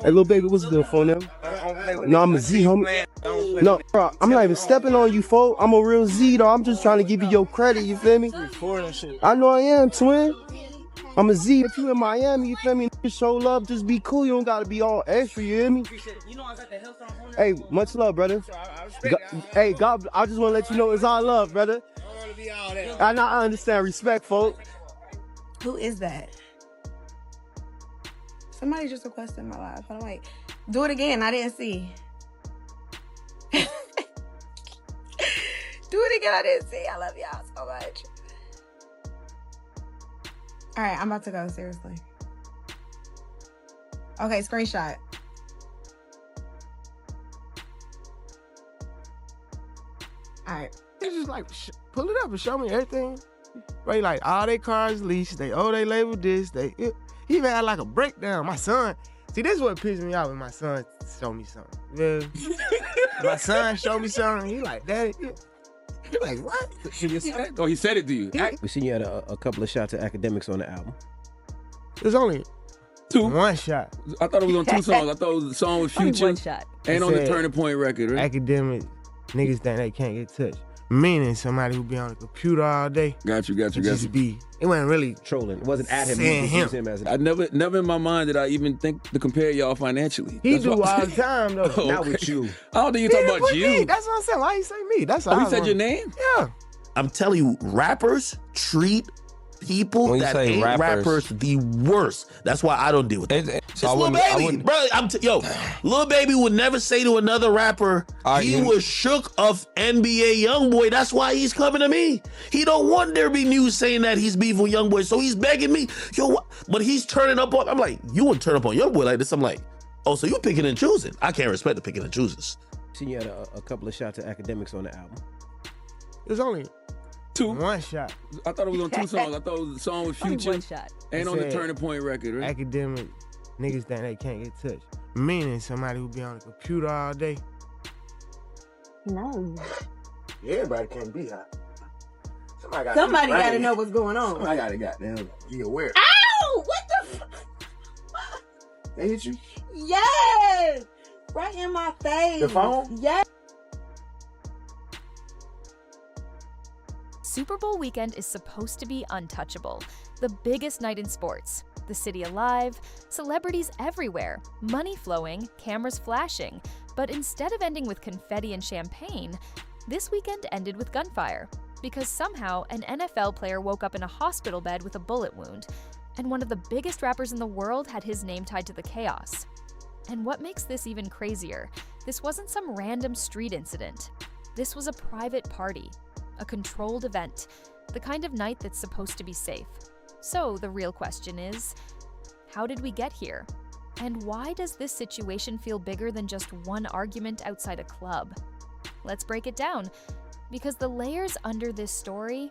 Hey, little baby, what's good, phone them? No, I'm a Z, homie. No, bro, I'm not even stepping on you, folk. I'm a real Z, though. I'm just trying to give you your credit, you feel me? I know I am, twin. I'm a Z. If you in Miami, you feel me? Show love, just be cool. You don't gotta be all extra, you hear me? Hey, much love, brother. Hey, God, I just wanna let you know it's all love, brother. I understand respect, folk. Who is that? Somebody just requested my live. Hold on, wait. Do it again. I didn't see. Do it again. I didn't see. I love y'all so much. All right, I'm about to go. Seriously. Okay, screenshot. All right. It's just like, pull it up and show me everything. Right, like all their cars leased, they owe they label this, he even had like a breakdown. My son, see, this is what pissed me off when my son showed me something. Yeah. My son showed me something, he like, Daddy, he like, what? Oh, he said it to you. We seen you had a couple of shots of Academics on the album. There's only one shot. I thought it was on 2 songs. I thought it was a song with Future. One shot. And on the Turning Point record, right? Academic niggas think they can't get touched. Meaning somebody who be on the computer all day. Got you. It wasn't really trolling. It wasn't at him. Saying him. Him as I never in my mind did I even think to compare y'all financially. He do all the time though. Oh, Not with you. I don't think you talking about you. Me. That's what I'm saying. Why you say me? That's all. He said your name? Yeah. I'm telling you, rappers treat people that ain't rappers the worst. That's why I don't deal with it. It's Lil Baby, bro. Lil Baby would never say to another rapper, he was shook of NBA YoungBoy. That's why he's coming to me. He don't want there to be news saying that he's beefing with YoungBoy, so he's begging me, but he's turning up on, I'm like, you wouldn't turn up on YoungBoy like this. I'm like, oh, so you picking and choosing. I can't respect the picking and choosers. Seen you had a couple of shots of Academics on the album. There's only one shot. I thought it was on 2 songs. I thought it was a song with Future. One shot. And on the Turning Point record, right? Academic niggas think they can't get touched. Meaning somebody who be on the computer all day. No. Everybody can't be hot. Somebody got to know what's going on. Somebody got to goddamn be aware. Ow! What the They hit you? Yes! Right in my face. The phone? Yes. Super Bowl weekend is supposed to be untouchable. The biggest night in sports. The city alive, celebrities everywhere, money flowing, cameras flashing. But instead of ending with confetti and champagne, this weekend ended with gunfire. Because somehow an NFL player woke up in a hospital bed with a bullet wound. And one of the biggest rappers in the world had his name tied to the chaos. And what makes this even crazier, this wasn't some random street incident. This was a private party. A controlled event, the kind of night that's supposed to be safe. So the real question is, how did we get here? And why does this situation feel bigger than just one argument outside a club? Let's break it down, because the layers under this story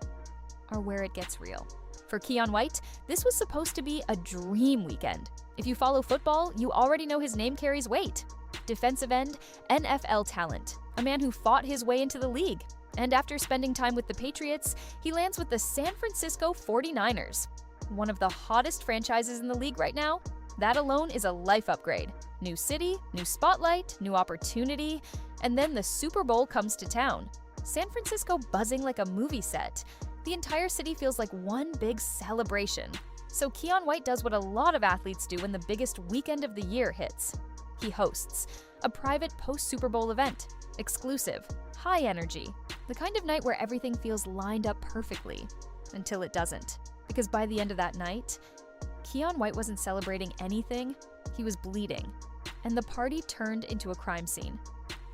are where it gets real. For Keion White, this was supposed to be a dream weekend. If you follow football, you already know his name carries weight. Defensive end, NFL talent, a man who fought his way into the league. And after spending time with the Patriots, he lands with the San Francisco 49ers. One of the hottest franchises in the league right now. That alone is a life upgrade. New city, new spotlight, new opportunity, and then the Super Bowl comes to town. San Francisco buzzing like a movie set. The entire city feels like one big celebration. So Keion White does what a lot of athletes do when the biggest weekend of the year hits. He hosts a private post-Super Bowl event, exclusive, high energy, the kind of night where everything feels lined up perfectly, until it doesn't. Because by the end of that night, Keion White wasn't celebrating anything, he was bleeding. And the party turned into a crime scene.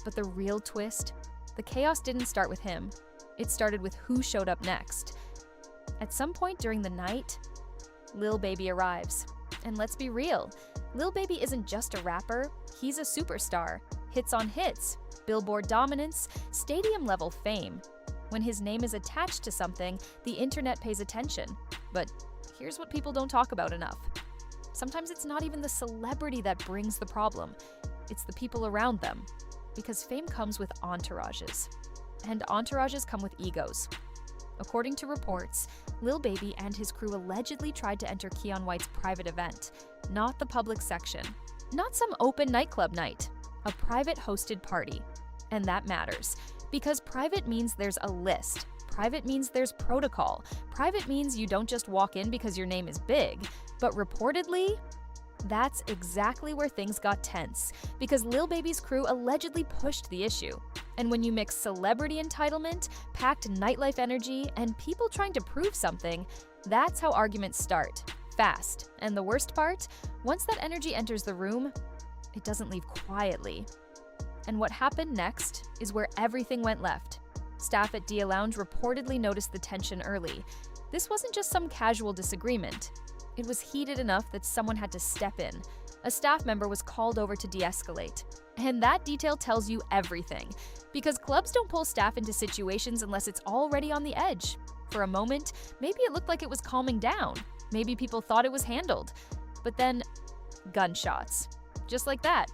But the real twist, the chaos didn't start with him. It started with who showed up next. At some point during the night, Lil Baby arrives. And let's be real, Lil Baby isn't just a rapper, he's a superstar. Hits on hits, Billboard dominance, stadium-level fame. When his name is attached to something, the internet pays attention. But here's what people don't talk about enough. Sometimes it's not even the celebrity that brings the problem. It's the people around them. Because fame comes with entourages. And entourages come with egos. According to reports, Lil Baby and his crew allegedly tried to enter Keion White's private event, not the public section. Not some open nightclub night, a private hosted party. And that matters, because private means there's a list. Private means there's protocol. Private means you don't just walk in because your name is big. But reportedly, that's exactly where things got tense, because Lil Baby's crew allegedly pushed the issue. And when you mix celebrity entitlement, packed nightlife energy, and people trying to prove something, that's how arguments start. Fast. And the worst part? Once that energy enters the room, it doesn't leave quietly. And what happened next is where everything went left. Staff at Dia Lounge reportedly noticed the tension early. This wasn't just some casual disagreement. It was heated enough that someone had to step in. A staff member was called over to de-escalate. And that detail tells you everything, because clubs don't pull staff into situations unless it's already on the edge. For a moment, maybe it looked like it was calming down. Maybe people thought it was handled. But then, gunshots. Just like that.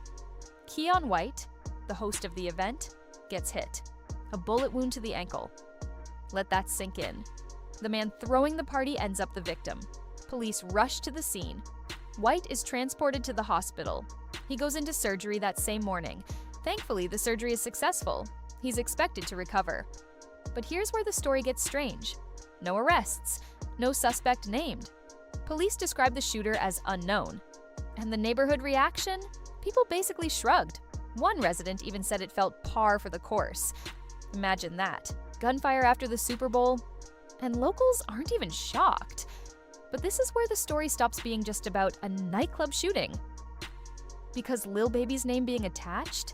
Keon White, the host of the event, gets hit. A bullet wound to the ankle. Let that sink in. The man throwing the party ends up the victim. Police rush to the scene. White is transported to the hospital. He goes into surgery that same morning. Thankfully, the surgery is successful. He's expected to recover. But here's where the story gets strange. No arrests. No suspect named. Police describe the shooter as unknown. And the neighborhood reaction? People basically shrugged. One resident even said it felt par for the course. Imagine that. Gunfire after the Super Bowl. And locals aren't even shocked. But this is where the story stops being just about a nightclub shooting. Because Lil Baby's name being attached,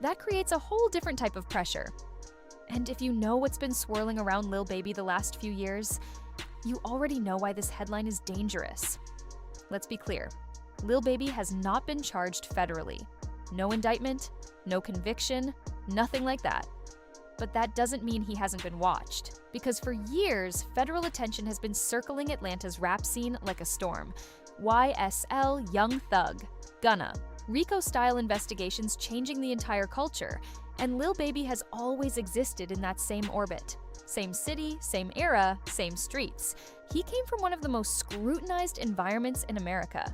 that creates a whole different type of pressure. And if you know what's been swirling around Lil Baby the last few years, you already know why this headline is dangerous. Let's be clear. Lil Baby has not been charged federally. No indictment, no conviction, nothing like that. But that doesn't mean he hasn't been watched. Because for years, federal attention has been circling Atlanta's rap scene like a storm. YSL Young Thug, Gunna, RICO-style investigations changing the entire culture. And Lil Baby has always existed in that same orbit. Same city, same era, same streets. He came from one of the most scrutinized environments in America.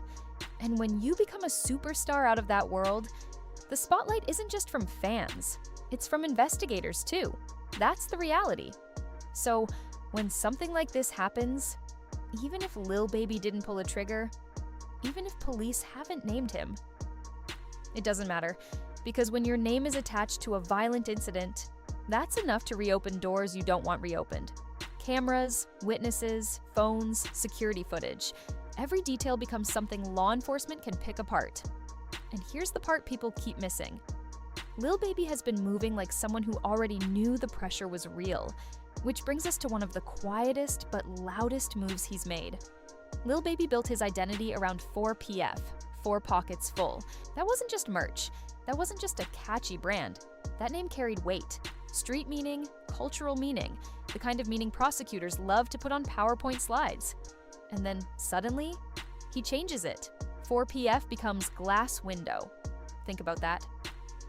And when you become a superstar out of that world, the spotlight isn't just from fans. It's from investigators too. That's the reality. So, when something like this happens, even if Lil Baby didn't pull a trigger, even if police haven't named him, it doesn't matter, because when your name is attached to a violent incident, that's enough to reopen doors you don't want reopened. Cameras, witnesses, phones, security footage. Every detail becomes something law enforcement can pick apart. And here's the part people keep missing. Lil Baby has been moving like someone who already knew the pressure was real, which brings us to one of the quietest but loudest moves he's made. Lil Baby built his identity around 4PF, 4 Pockets Full. That wasn't just merch. That wasn't just a catchy brand. That name carried weight, street meaning, cultural meaning, the kind of meaning prosecutors love to put on PowerPoint slides. And then suddenly, he changes it. 4PF becomes Glass Window. Think about that.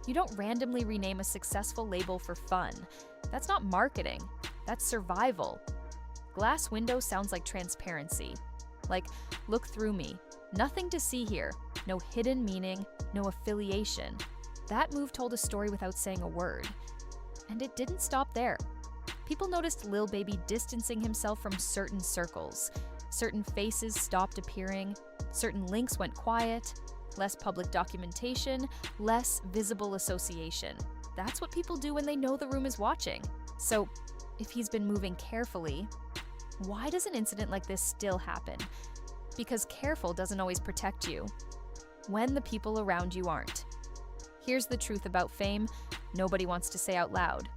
You don't randomly rename a successful label for fun. That's not marketing. That's survival. Glass Window sounds like transparency. Like, look through me. Nothing to see here. No hidden meaning, no affiliation. That move told a story without saying a word. And it didn't stop there. People noticed Lil Baby distancing himself from certain circles. Certain faces stopped appearing. Certain links went quiet. Less public documentation, less visible association. That's what people do when they know the room is watching. So, if he's been moving carefully, why does an incident like this still happen? Because careful doesn't always protect you when the people around you aren't. Here's the truth about fame nobody wants to say out loud.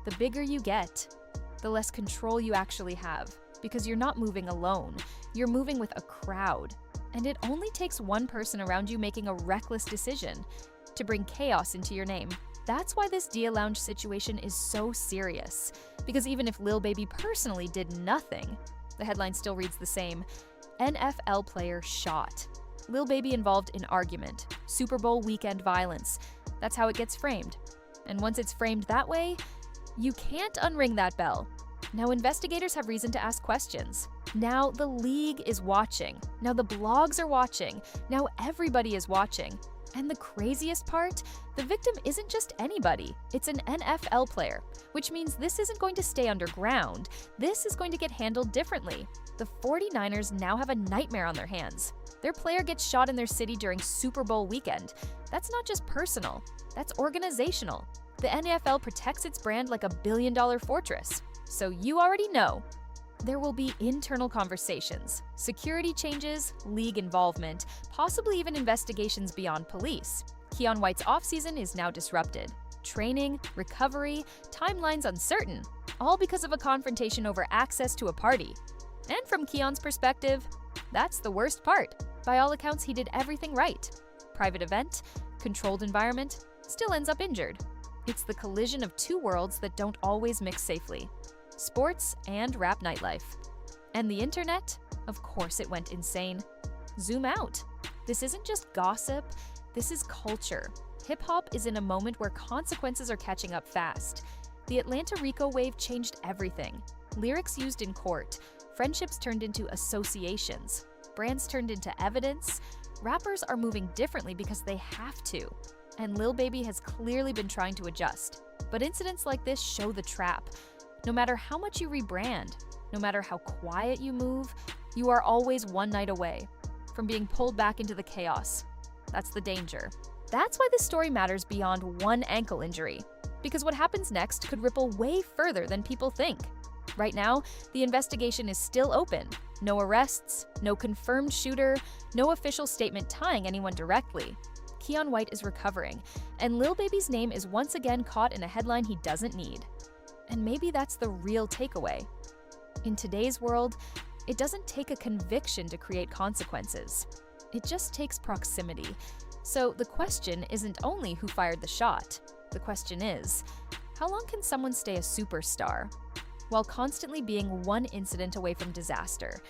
The bigger you get, the less control you actually have, because you're not moving alone. You're moving with a crowd. And it only takes one person around you making a reckless decision to bring chaos into your name. That's why this Dia Lounge situation is so serious. Because even if Lil Baby personally did nothing, the headline still reads the same. NFL player shot. Lil Baby involved in argument. Super Bowl weekend violence. That's how it gets framed. And once it's framed that way, you can't unring that bell. Now investigators have reason to ask questions. Now the league is watching. Now the blogs are watching. Now everybody is watching. And the craziest part, the victim isn't just anybody. It's an NFL player, which means this isn't going to stay underground. This is going to get handled differently. The 49ers now have a nightmare on their hands. Their player gets shot in their city during Super Bowl weekend. That's not just personal, that's organizational. The NFL protects its brand like a billion-dollar fortress. So you already know. There will be internal conversations, security changes, league involvement, possibly even investigations beyond police. Keion White's offseason is now disrupted. Training, recovery, timelines uncertain, all because of a confrontation over access to a party. And from Keion's perspective, that's the worst part. By all accounts, he did everything right. Private event, controlled environment, still ends up injured. It's the collision of two worlds that don't always mix safely. Sports and rap nightlife. And the internet? Of course it went insane. Zoom out. This isn't just gossip, this is culture. Hip-hop is in a moment where consequences are catching up fast. The Atlanta Rico wave changed everything. Lyrics used in court, friendships turned into associations, brands turned into evidence. Rappers are moving differently because they have to. And Lil Baby has clearly been trying to adjust. But incidents like this show the trap. No matter how much you rebrand, no matter how quiet you move, you are always one night away from being pulled back into the chaos. That's the danger. That's why this story matters beyond one ankle injury, because what happens next could ripple way further than people think. Right now, the investigation is still open. No arrests, no confirmed shooter, no official statement tying anyone directly. Keion White is recovering, and Lil Baby's name is once again caught in a headline he doesn't need. And maybe that's the real takeaway. In today's world, it doesn't take a conviction to create consequences. It just takes proximity. So the question isn't only who fired the shot. The question is, how long can someone stay a superstar while constantly being one incident away from disaster?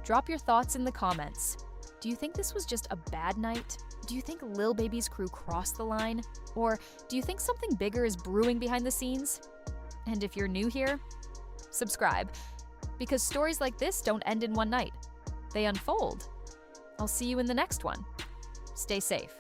Drop your thoughts in the comments. Do you think this was just a bad night? Do you think Lil Baby's crew crossed the line? Or do you think something bigger is brewing behind the scenes? And if you're new here, subscribe, because stories like this don't end in one night. They unfold. I'll see you in the next one. Stay safe.